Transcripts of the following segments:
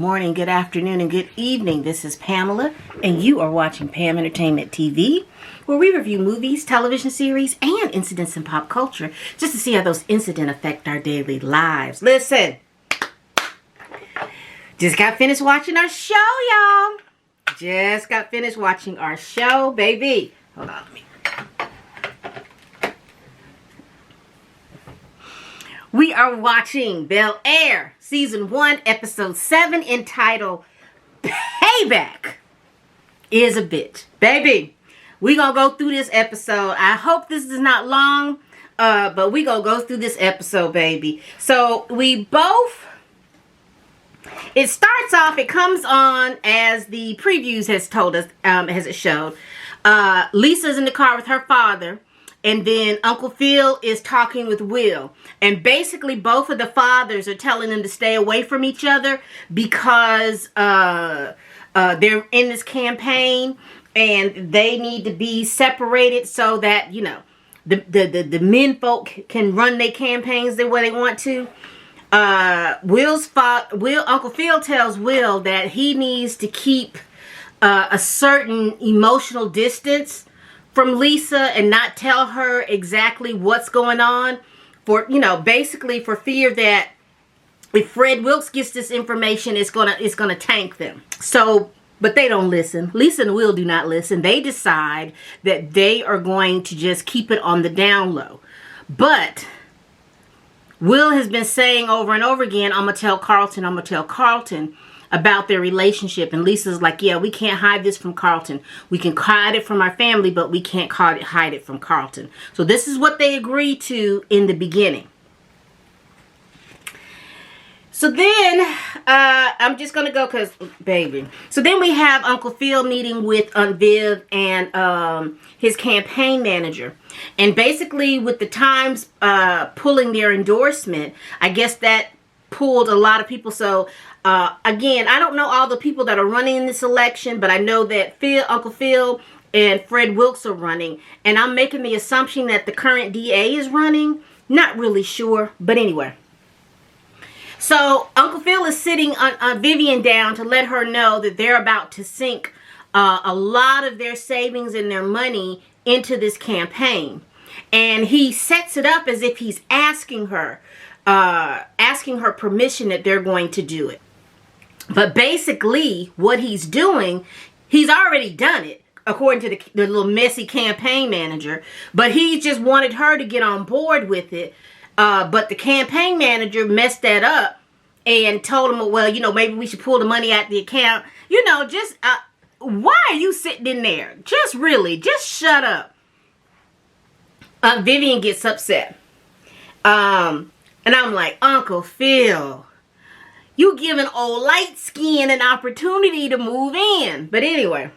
morning, good afternoon, and good evening. This is Pamela, and you are watching Pam Entertainment TV, where we review movies, television series, and incidents in pop culture, just to see how those incidents affect our daily lives. Listen, just got finished watching our show, y'all. Just got finished watching our show, baby. Hold on, let me... We are watching BEL AIR, Season 1, Episode 7, entitled Payback is a Bitch. Baby, we gonna go through this episode. I hope this is not long, but we gonna go through this episode, baby. So, we both... It starts off, it comes on as the previews has told us, as it showed. Lisa's in the car with her father. And then Uncle Phil is talking with Will. And basically both of the fathers are telling them to stay away from each other because they're in this campaign and they need to be separated so that, you know, the men folk can run their campaigns the way they want to. Uncle Phil tells Will that he needs to keep a certain emotional distance from Lisa and not tell her exactly what's going on for, you know, basically for fear that if Fred Wilkes gets this information, it's gonna tank them. So, but they don't listen. Lisa and Will do not listen. They decide that they are going to just keep it on the down low. But Will has been saying over and over again, I'm gonna tell Carlton about their relationship. And Lisa's like, yeah, we can't hide this from Carlton. We can hide it from our family, but we can't hide it from Carlton. So this is what they agreed to in the beginning. So then, I'm just going to go because, baby. So then we have Uncle Phil meeting with Viv and his campaign manager. And basically with the Times pulling their endorsement, I guess that pulled a lot of people. So again, I don't know all the people that are running in this election, but I know that Uncle Phil and Fred Wilkes are running, and I'm making the assumption that the current DA is running. Not really sure, but anyway. So Uncle Phil is sitting Vivian down to let her know that they're about to sink a lot of their savings and their money into this campaign, and he sets it up as if he's asking her permission that they're going to do it. But basically, what he's doing, he's already done it, according to the little messy campaign manager. But he just wanted her to get on board with it. But the campaign manager messed that up and told him, well, you know, maybe we should pull the money out the account. You know, just, why are you sitting in there? Just shut up. Vivian gets upset. And I'm like, Uncle Phil, you giving old light skin an opportunity to move in. But anyway,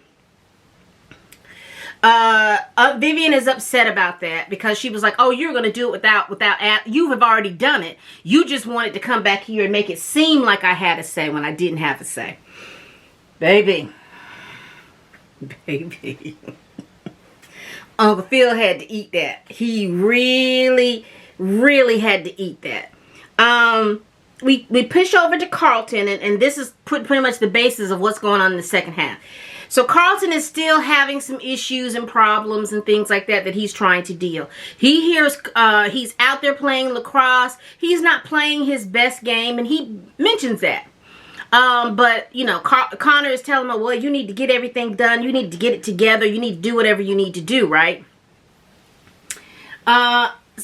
Vivian is upset about that because she was like, oh, you're going to do it without, you have already done it. You just wanted to come back here and make it seem like I had a say when I didn't have a say. Baby. Uncle Phil had to eat that. He really had to eat that. We push over to Carlton, and this is pretty much the basis of what's going on in the second half. So Carlton is still having some issues and problems and things like that he's trying to deal. He hears he's out there playing lacrosse. He's not playing his best game, and he mentions that. But, you know, Connor is telling him, well, you need to get everything done. You need to get it together. You need to do whatever you need to do, right?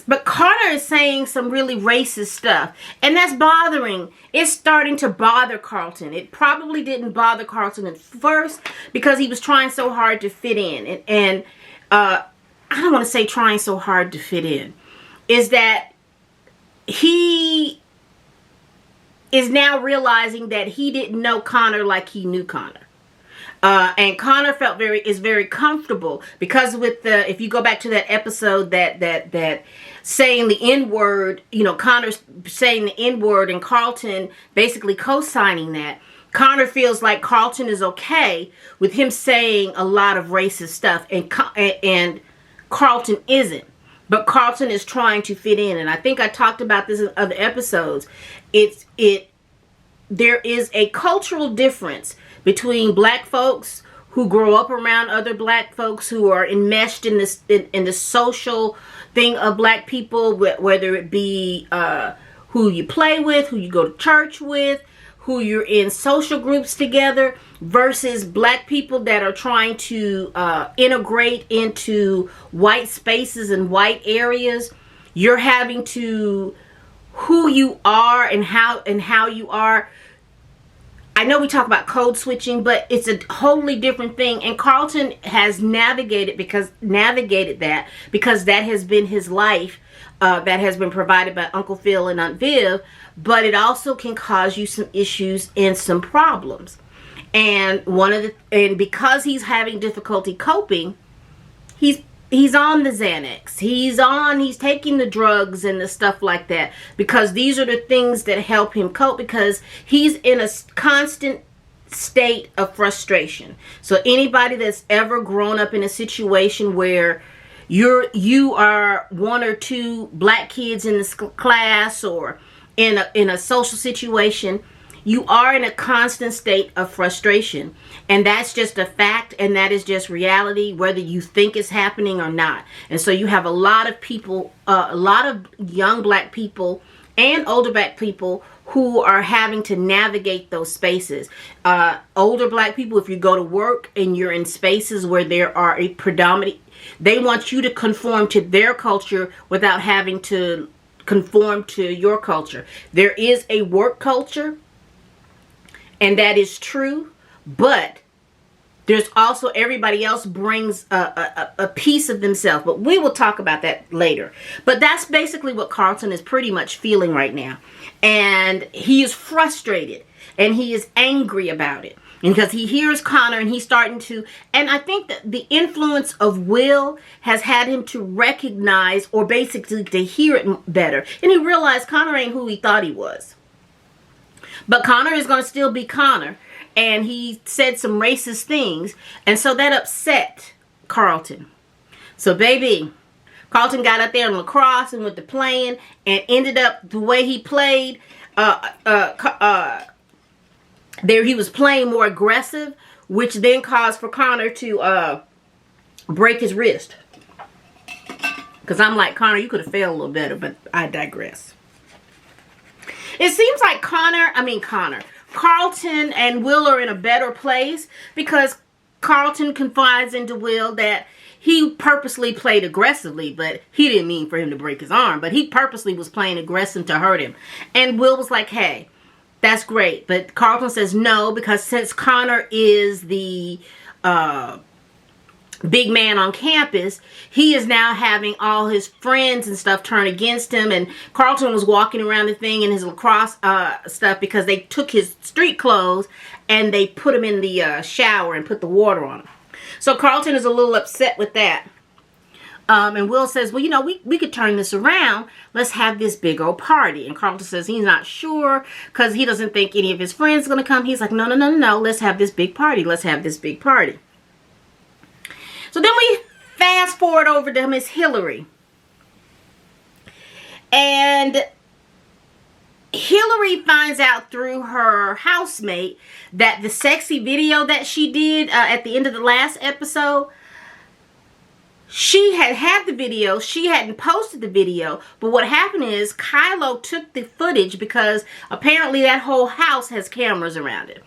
But Connor is saying some really racist stuff, and that's bothering. It's starting to bother Carlton. It probably didn't bother Carlton at first because he was trying so hard to fit in. And I don't want to say trying so hard to fit in. Is that he is now realizing that he didn't know Connor like he knew Connor. And Connor is very comfortable because with if you go back to that episode that saying the N-word, you know, Connor's saying the N-word and Carlton basically co-signing that. Connor feels like Carlton is okay with him saying a lot of racist stuff, and Carlton isn't. But Carlton is trying to fit in, and I think I talked about this in other episodes. there is a cultural difference between black folks who grow up around other black folks who are enmeshed in this in the social thing of black people, whether it be who you play with, who you go to church with, who you're in social groups together, versus black people that are trying to integrate into white spaces and white areas. You're having to, who you are and how you are. I know we talk about code switching, but it's a wholly different thing. And Carlton has navigated that because that has been his life, that has been provided by Uncle Phil and Aunt Viv. But it also can cause you some issues and some problems. And because he's having difficulty coping, he's on the Xanax. He's taking the drugs and the stuff like that, because these are the things that help him cope, because he's in a constant state of frustration. So anybody that's ever grown up in a situation where you are one or two black kids in this class or in a social situation, you are in a constant state of frustration. And that's just a fact, and that is just reality, whether you think it's happening or not. And so you have a lot of people, a lot of young black people and older black people who are having to navigate those spaces. Older black people, if you go to work and you're in spaces where there are a predominant, they want you to conform to their culture without having to conform to your culture. There is a work culture, and that is true, but there's also, everybody else brings a piece of themselves. But we will talk about that later. But that's basically what Carlton is pretty much feeling right now. And he is frustrated, and he is angry about it. Because he hears Connor, and he's starting to, and I think that the influence of Will has had him to recognize, or basically to hear it better. And he realized Connor ain't who he thought he was. But Connor is going to still be Connor. And he said some racist things. And so that upset Carlton. So baby, Carlton got up there on lacrosse and went to playing, and ended up the way he played. There he was playing more aggressive, which then caused for Connor to break his wrist. Because I'm like, Connor, you could have failed a little better, but I digress. It seems like Carlton and Will are in a better place, because Carlton confides into Will that he purposely played aggressively, but he didn't mean for him to break his arm, but he purposely was playing aggressive to hurt him. And Will was like, hey, that's great. But Carlton says no, because since Connor is the big man on campus, he is now having all his friends and stuff turn against him. And Carlton was walking around the thing in his lacrosse stuff, because they took his street clothes and they put him in the shower and put the water on him. So Carlton is a little upset with that. And Will says, well, you know, we could turn this around. Let's have this big old party. And Carlton says he's not sure, because he doesn't think any of his friends are going to come. He's like, no. Let's have this big party. Let's have this big party. So then we fast forward over to Miss Hillary. And Hillary finds out through her housemate that the sexy video that she did at the end of the last episode, she had the video. She hadn't posted the video. But what happened is Kylo took the footage, because apparently that whole house has cameras around it.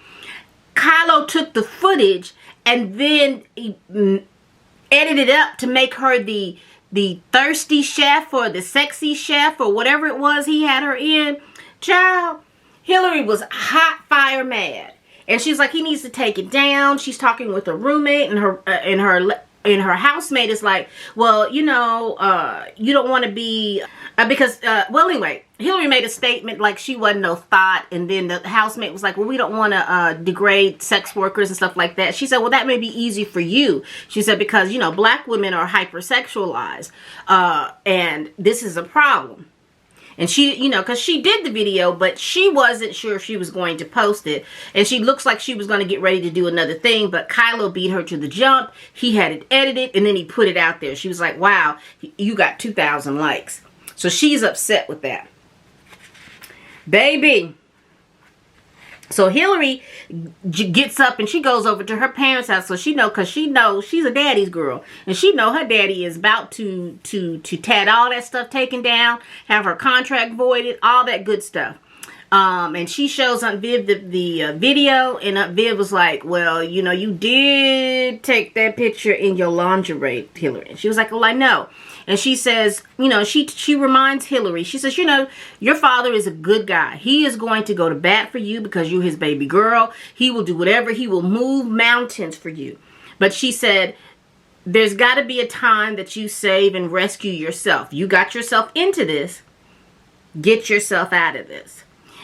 Kylo took the footage and then he edited up to make her the thirsty chef, or the sexy chef, or whatever it was he had her in. Child, Hillary was hot fire mad, and she's like, he needs to take it down. She's talking with her roommate, and her housemate is like, well, you know, you don't want to be because well, anyway, Hillary made a statement like she wasn't no thought, and then the housemate was like, well, we don't want to degrade sex workers and stuff like that. She said, well, that may be easy for you. She said, because, you know, black women are hypersexualized, and this is a problem. And she, you know, because she did the video, but she wasn't sure if she was going to post it. And she looks like she was going to get ready to do another thing, but Kylo beat her to the jump. He had it edited, and then he put it out there. She was like, wow, you got 2,000 likes. So she's upset with that. Baby, So Hillary gets up and she goes over to her parents' house. So she know, because she knows she's a daddy's girl, and she know her daddy is about to tat all that stuff taken down, have her contract voided, all that good stuff. And she shows Aunt Viv the video, and Aunt Viv was like, well, you know, you did take that picture in your lingerie, Hillary. And she was like, well, I know. And she says, you know, she reminds Hillary, she says, you know, your father is a good guy. He is going to go to bat for you because you're his baby girl. He will do whatever. He will move mountains for you. But she said, there's got to be a time that you save and rescue yourself. You got yourself into this. Get yourself out of this.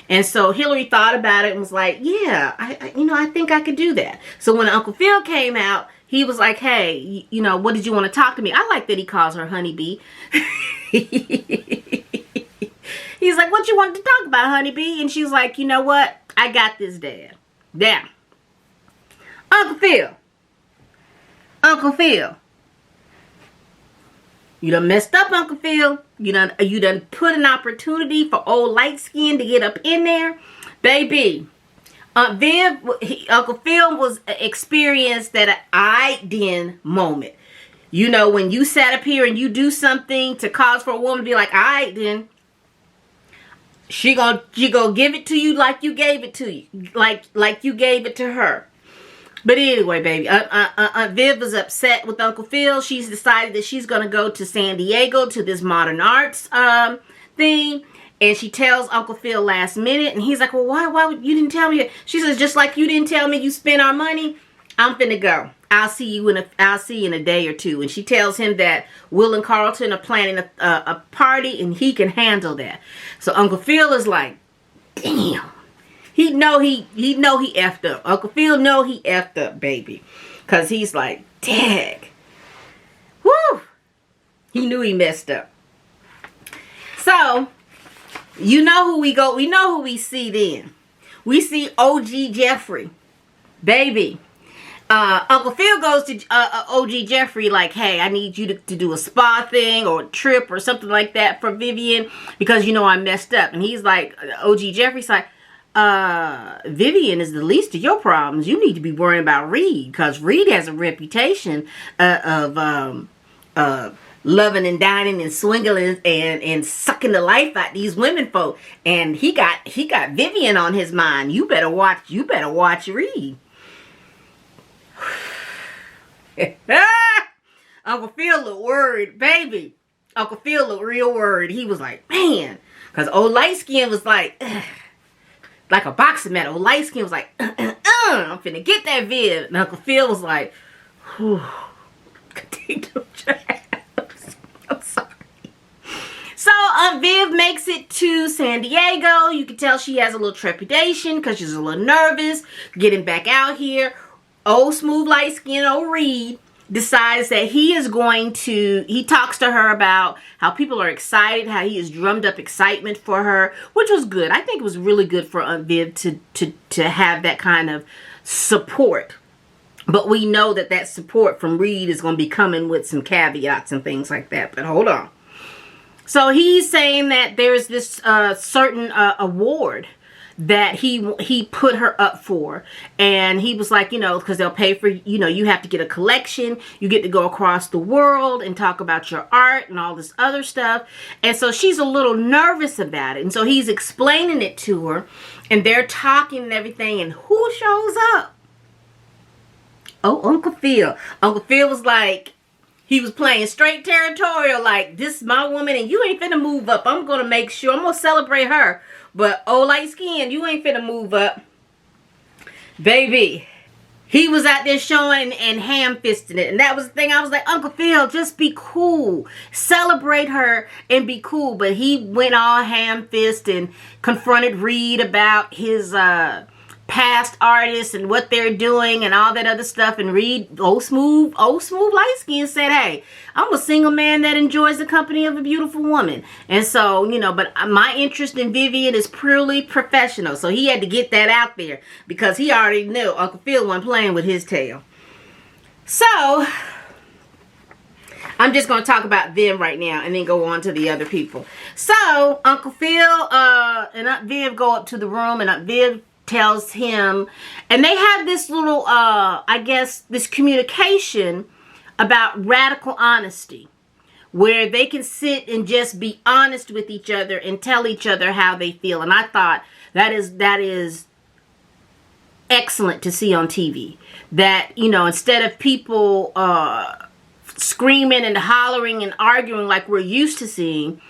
And so Hillary thought about it and was like, yeah, I think I could do that. So when Uncle Phil came out, he was like, hey, you know, what did you want to talk to me? I like that he calls her Honeybee. He's like, what you want to talk about, Honeybee? And she's like, you know what? I got this, Dad. Now, Uncle Phil. You done messed up, Uncle Phil. You done put an opportunity for old light skin to get up in there. Baby, Uncle Phil was experienced that I-den moment. You know, when you sat up here and you do something to cause for a woman to be like, I-den, she gonna give it to you like you gave it to you. Like you gave it to her. But anyway, baby, Aunt Viv was upset with Uncle Phil. She's decided that she's going to go to San Diego to this modern arts thing. And she tells Uncle Phil last minute. And he's like, well, why you didn't tell me? She says, just like you didn't tell me you spent our money, I'm finna go. I'll see you in a day or two. And she tells him that Will and Carlton are planning a party and he can handle that. So Uncle Phil is like, damn. He know he effed up. Uncle Phil know he effed up, baby. Because he's like, dag. Woo! He knew he messed up. So, we know who we see then. We see OG Jeffrey. Baby. Uncle Phil goes to OG Jeffrey like, hey, I need you to do a spa thing or a trip or something like that for Vivian because you know I messed up. And he's like, OG Jeffrey's like, Vivian is the least of your problems. You need to be worrying about Reed because Reed has a reputation of loving and dining and swingling and sucking the life out these women folk. And he got Vivian on his mind. You better watch Reed. Uncle Phil looked worried, baby. Uncle Phil looked real worried. He was like, man, because old light skin was like. Ugh. Like a boxing match. Old light skin was like, I'm finna get that Viv. And Uncle Phil was like, whew. I'm sorry. So Viv makes it to San Diego. You can tell she has a little trepidation because she's a little nervous getting back out here. Old smooth light skin old Reed decides that he talks to her about how people are excited, how he has drummed up excitement for her, which was good. I think it was really good for Aunt Viv to have that kind of support. But we know that support from Reed is going to be coming with some caveats and things like that. But hold on. So he's saying that there's this certain award that he put her up for, and he was like, because they'll pay for, you have to get a collection, you get to go across the world and talk about your art and all this other stuff. And so she's a little nervous about it, and so he's explaining it to her, and they're talking and everything, and who shows up? Oh, Uncle Phil. Uncle Phil was like, he was playing straight territorial, like, this is my woman and you ain't finna move up. I'm gonna make sure, I'm gonna celebrate her. But old light skin, you ain't finna move up. Baby, he was out there showing and ham-fisting it. And that was the thing. I was like, Uncle Phil, just be cool. Celebrate her and be cool. But he went all ham-fist and confronted Reed about his past artists and what they're doing and all that other stuff. And Reed, old smooth light skin, said, hey, I'm a single man that enjoys the company of a beautiful woman. And so, but my interest in Vivian is purely professional. So he had to get that out there because he already knew Uncle Phil wasn't playing with his tail. So I'm just going to talk about them right now and then go on to the other people. So Uncle Phil and Aunt Viv go up to the room, and Aunt Viv tells him, and they have this little, I guess, this communication about radical honesty, where they can sit and just be honest with each other and tell each other how they feel. And I thought that is excellent to see on TV. That, you know, instead of people screaming and hollering and arguing like we're used to seeing,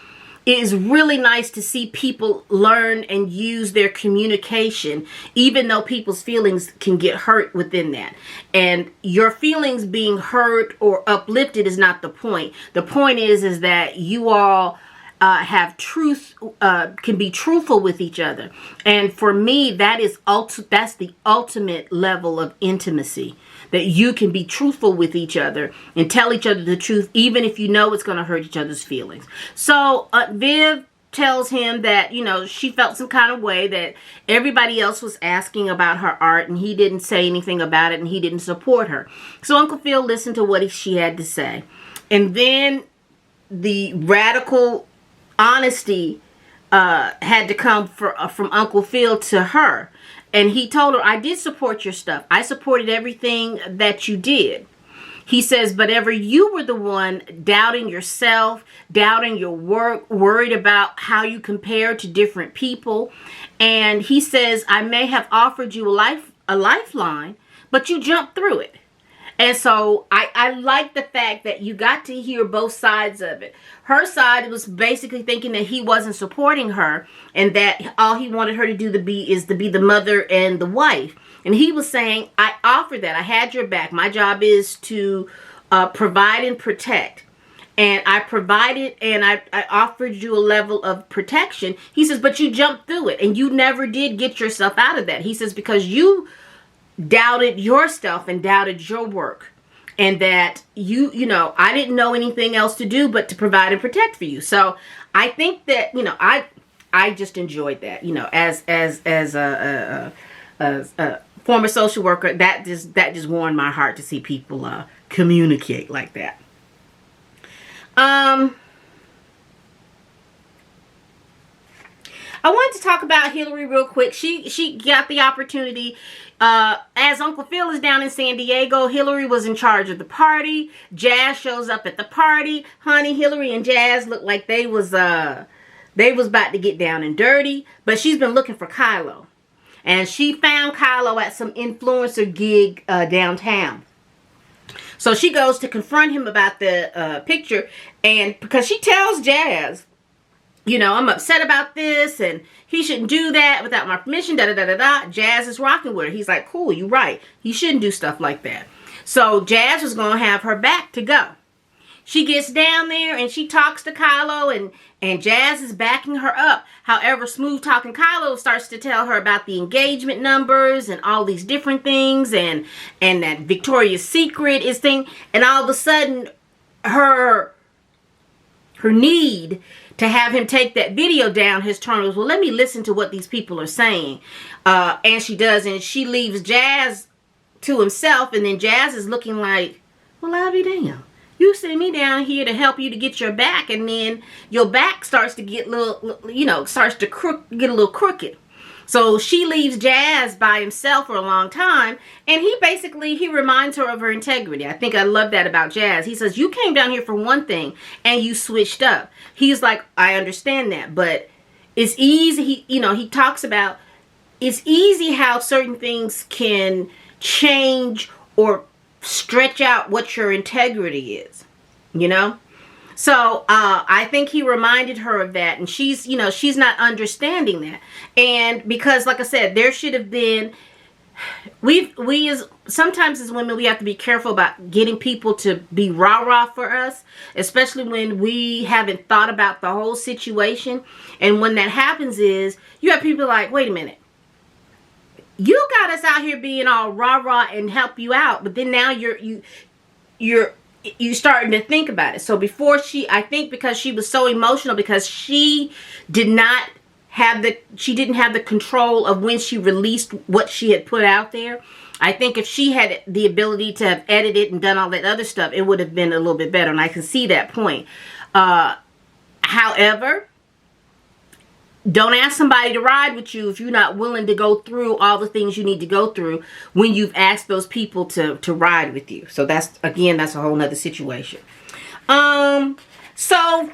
it is really nice to see people learn and use their communication, even though people's feelings can get hurt within that. And your feelings being hurt or uplifted is not the point. The point is that you all have truth, can be truthful with each other. And for me, that's the ultimate level of intimacy. That you can be truthful with each other and tell each other the truth, even if you know it's going to hurt each other's feelings. So Viv tells him that, you know, she felt some kind of way, that everybody else was asking about her art and he didn't say anything about it and he didn't support her. So Uncle Phil listened to what she had to say. And then the radical honesty had to come from Uncle Phil to her. And he told her, I did support your stuff. I supported everything that you did. He says, but ever you were the one doubting yourself, doubting your work, worried about how you compare to different people. And he says, I may have offered you a lifeline, but you jumped through it. And so I like the fact that you got to hear both sides of it. Her side was basically thinking that he wasn't supporting her and that all he wanted her to do is to be the mother and the wife. And he was saying, I offered that. I had your back. My job is to provide and protect. And I provided and I offered you a level of protection. He says, but you jumped through it and you never did get yourself out of that. He says, because you doubted yourself and doubted your work, and that you know, I didn't know anything else to do but to provide and protect for you. So I think that, you know, I just enjoyed that, you know, as a former social worker, that just warmed my heart to see people communicate like that. I wanted to talk about Hillary real quick. She got the opportunity. As Uncle Phil is down in San Diego, Hillary was in charge of the party. Jazz shows up at the party. Honey, Hillary and Jazz looked like they was about to get down and dirty. But she's been looking for Kylo. And she found Kylo at some influencer gig downtown. So she goes to confront him about the picture. And because she tells Jazz, you know, I'm upset about this and he shouldn't do that without my permission, da-da-da-da-da. Jazz is rocking with her. He's like, cool, you're right. He shouldn't do stuff like that. So Jazz was going to have her back to go. She gets down there and she talks to Kylo and Jazz is backing her up. However, smooth talking Kylo starts to tell her about the engagement numbers and all these different things and that Victoria's Secret is thing. And all of a sudden, her need to have him take that video down has turned. Well, let me listen to what these people are saying. And she does, and she leaves Jazz to himself, and then Jazz is looking like, well, I'll be damned. You send me down here to help you to get your back, and then your back starts to get get a little crooked. So she leaves Jazz by himself for a long time, and he reminds her of her integrity. I think I love that about Jazz. He says, you came down here for one thing, and you switched up. He's like, I understand that, but it's easy. He talks about it's easy how certain things can change or stretch out what your integrity is, you know? So I think he reminded her of that, and she's not understanding that. And because, like I said, there should have been, sometimes as women, we have to be careful about getting people to be rah-rah for us, especially when we haven't thought about the whole situation. And when that happens is, you have people like, wait a minute, you got us out here being all rah-rah and help you out, but then now you're starting to think about it. So before I think because she was so emotional, because she didn't have the control of when she released what she had put out there. I think if she had the ability to have edited and done all that other stuff, it would have been a little bit better. And I can see that point. However, Don't ask somebody to ride with you if you're not willing to go through all the things you need to go through when you've asked those people to ride with you. So that's, again, that's a whole nother situation. So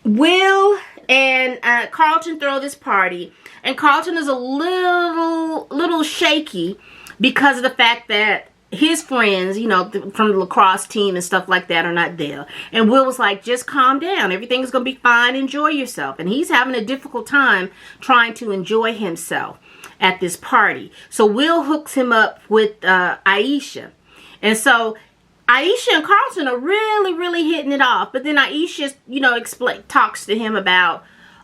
Will and Carlton throw this party, and Carlton is a little shaky because of the fact that his friends, you know, from the lacrosse team and stuff like that are not there. And Will was like, just calm down. Everything's going to be fine. Enjoy yourself. And he's having a difficult time trying to enjoy himself at this party. So Will hooks him up with Aisha. And so Aisha and Carlton are really hitting it off. But then Aisha, you know, talks to him about,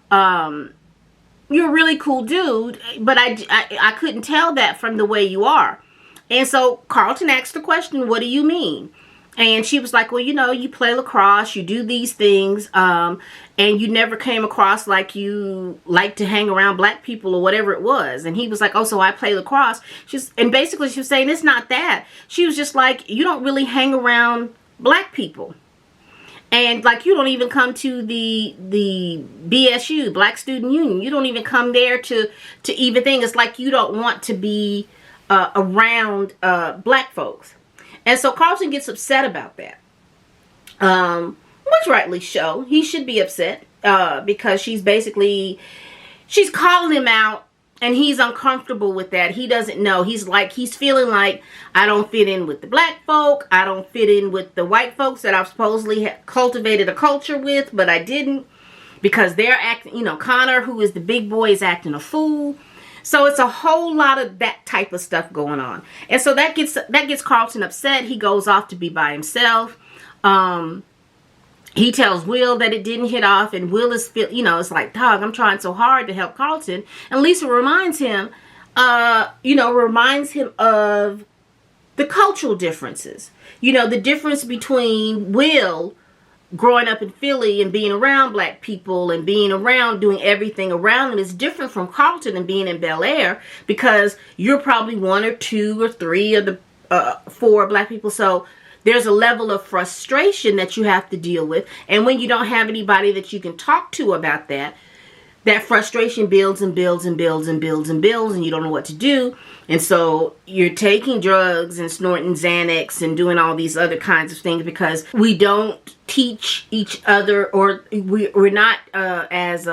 you're a really cool dude, but I couldn't tell that from the way you are. And so Carlton asked the question, what do you mean? And she was like, well, you know, you play lacrosse, you do these things, and you never came across like you like to hang around black people or whatever it was. And he was like, oh, so I play lacrosse. And basically she was saying, it's not that. She was just like, you don't really hang around black people. And like, you don't even come to the BSU, Black Student Union. You don't even come there to even think. It's like you don't want to be around black folks. And so Carlton gets upset about that. Which rightly so. He should be upset because she's calling him out and he's uncomfortable with that. He doesn't know. He's feeling like, I don't fit in with the black folk. I don't fit in with the white folks that I've supposedly cultivated a culture with, but I didn't, because they're acting, you know, Connor, who is the big boy, is acting a fool. So it's a whole lot of that type of stuff going on. And so that gets Carlton upset. He goes off to be by himself. He tells Will that it didn't hit off, and Will is, you know, it's like, dog, I'm trying so hard to help Carlton. And Lisa reminds him, of the cultural differences. You know, the difference between Will growing up in Philly and being around black people and being around doing everything around him is different from Carlton and being in Bel Air, because you're probably one or two or three of the four black people. So there's a level of frustration that you have to deal with. And when you don't have anybody that you can talk to about that frustration builds and builds and builds and builds and builds, and you don't know what to do. And so you're taking drugs and snorting Xanax and doing all these other kinds of things because we don't teach each other, or we're not as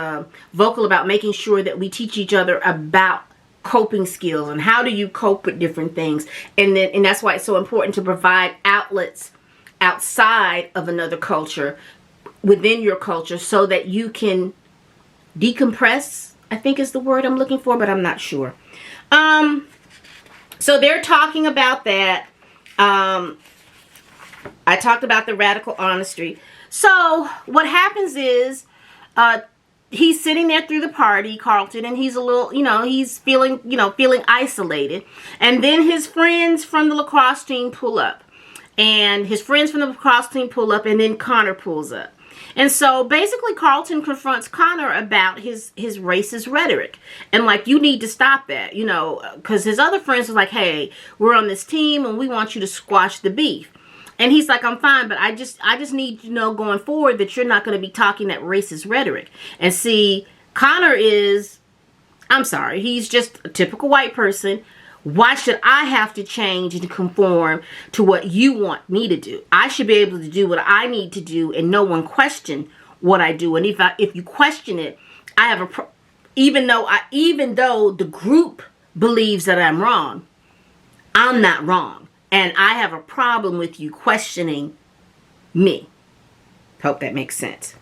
vocal about making sure that we teach each other about coping skills and how do you cope with different things. And that's why it's so important to provide outlets outside of another culture, within your culture, so that you can decompress, I think is the word I'm looking for, but I'm not sure. So they're talking about that. I talked about the radical honesty. So what happens is, he's sitting there through the party, Carlton, and he's a little, he's feeling isolated. And then his friends from the lacrosse team pull up. And then Connor pulls up. And so basically Carlton confronts Connor about his racist rhetoric. And like, you need to stop that, because his other friends are like, hey, we're on this team and we want you to squash the beef. And he's like, I'm fine, but I just need to know going forward that you're not going to be talking that racist rhetoric. And see, Connor is, I'm sorry, he's just a typical white person. Why should I have to change and conform to what you want me to do? I should be able to do what I need to do and no one question what I do. And if you question it, I have even though the group believes that I'm wrong, I'm not wrong. And I have a problem with you questioning me. Hope that makes sense.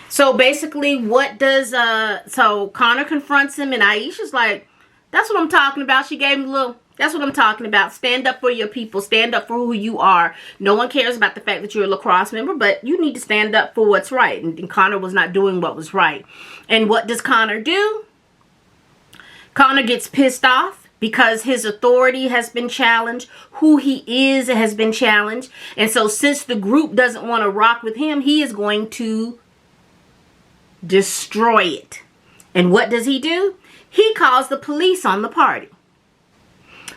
So basically so Connor confronts him and Aisha's like, that's what I'm talking about. She gave him that's what I'm talking about. Stand up for your people. Stand up for who you are. No one cares about the fact that you're a lacrosse member, but you need to stand up for what's right. And Connor was not doing what was right. And what does Connor do? Connor gets pissed off because his authority has been challenged. Who he is has been challenged. And so since the group doesn't want to rock with him, he is going to destroy it. And what does he do? He calls the police on the party.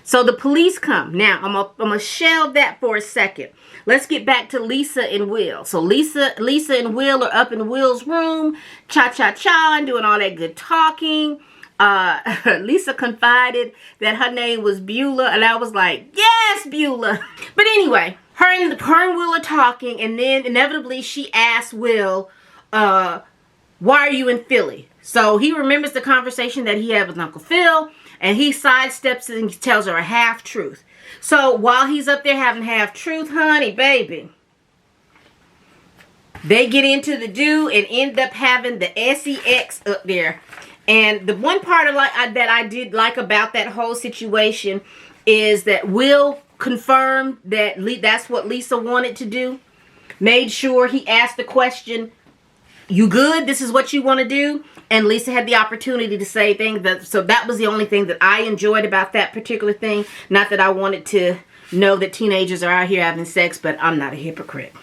So the police come. Now, I'm gonna shelve that for a second. Let's get back to Lisa and Will. So Lisa and Will are up in Will's room, cha-cha-cha, and doing all that good talking. Lisa confided that her name was Beulah, and I was like, yes, Beulah. But anyway, her and Will are talking, and then inevitably she asks Will, why are you in Philly? So he remembers the conversation that he had with Uncle Phil, and he sidesteps it and tells her a half-truth. So while he's up there having half-truth, honey, baby, they get into the do and end up having the sex up there. And the one part that I did like about that whole situation is that Will confirmed that that's what Lisa wanted to do. Made sure he asked the question, you good? This is what you want to do? And Lisa had the opportunity to say things. So that was the only thing that I enjoyed about that particular thing. Not that I wanted to know that teenagers are out here having sex, but I'm not a hypocrite.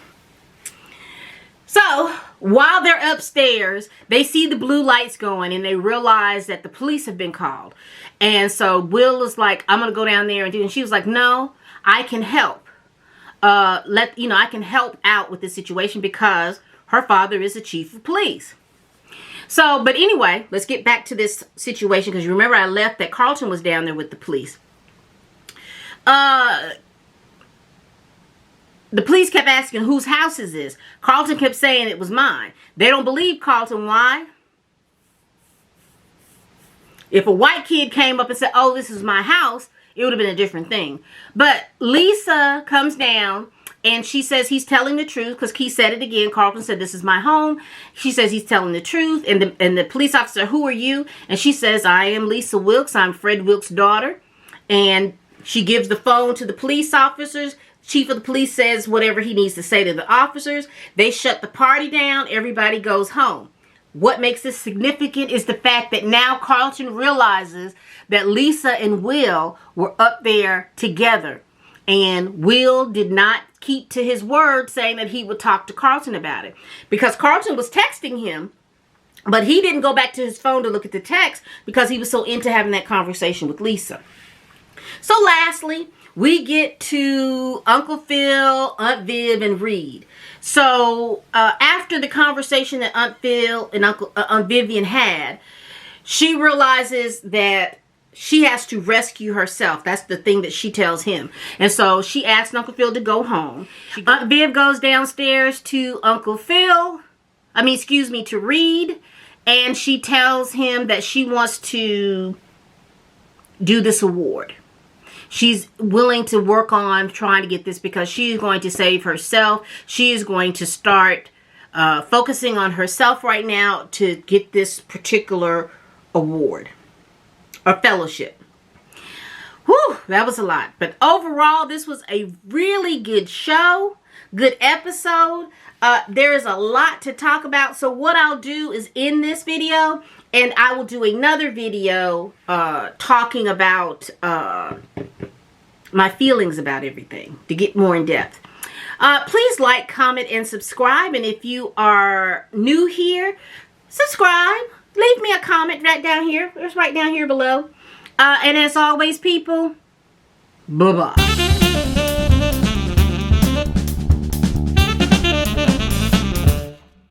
So while they're upstairs, they see the blue lights going and they realize that the police have been called. And so Will is like, I'm going to go down there and do it. And she was like, no, I can help. I can help out with this situation because her father is the chief of police. So, but anyway, let's get back to this situation because you remember I left that Carlton was down there with the police. The police kept asking, whose house is this? Carlton kept saying it was mine. They don't believe Carlton. Why? If a white kid came up and said, oh, this is my house, it would have been a different thing. But Lisa comes down and she says he's telling the truth because he said it again. Carlton said, this is my home. She says he's telling the truth. And the police officer, who are you? And she says, I am Lisa Wilkes. I'm Fred Wilkes' daughter. And she gives the phone to the police officers. Chief of the police says whatever he needs to say to the officers. They shut the party down. Everybody goes home. What makes this significant is the fact that now Carlton realizes that Lisa and Will were up there together. And Will did not keep to his word saying that he would talk to Carlton about it. Because Carlton was texting him, but he didn't go back to his phone to look at the text because he was so into having that conversation with Lisa. So lastly, we get to Uncle Phil, Aunt Viv, and Reed. So after the conversation that Aunt Phil and Aunt Vivian had, she realizes that she has to rescue herself. That's the thing that she tells him. And so she asks Uncle Phil to go home. Aunt Viv goes downstairs to to Reed. And she tells him that she wants to do this award. She's willing to work on trying to get this because she is going to save herself. She is going to start focusing on herself right now to get this particular award or fellowship. Whew, that was a lot. But overall, this was a really good show, good episode. There is a lot to talk about. So what I'll do is end this video and I will do another video talking about my feelings about everything to get more in depth. Please like, comment, and subscribe. And if you are new here, subscribe. Leave me a comment right down here. It's right down here below. And as always, people, bye-bye.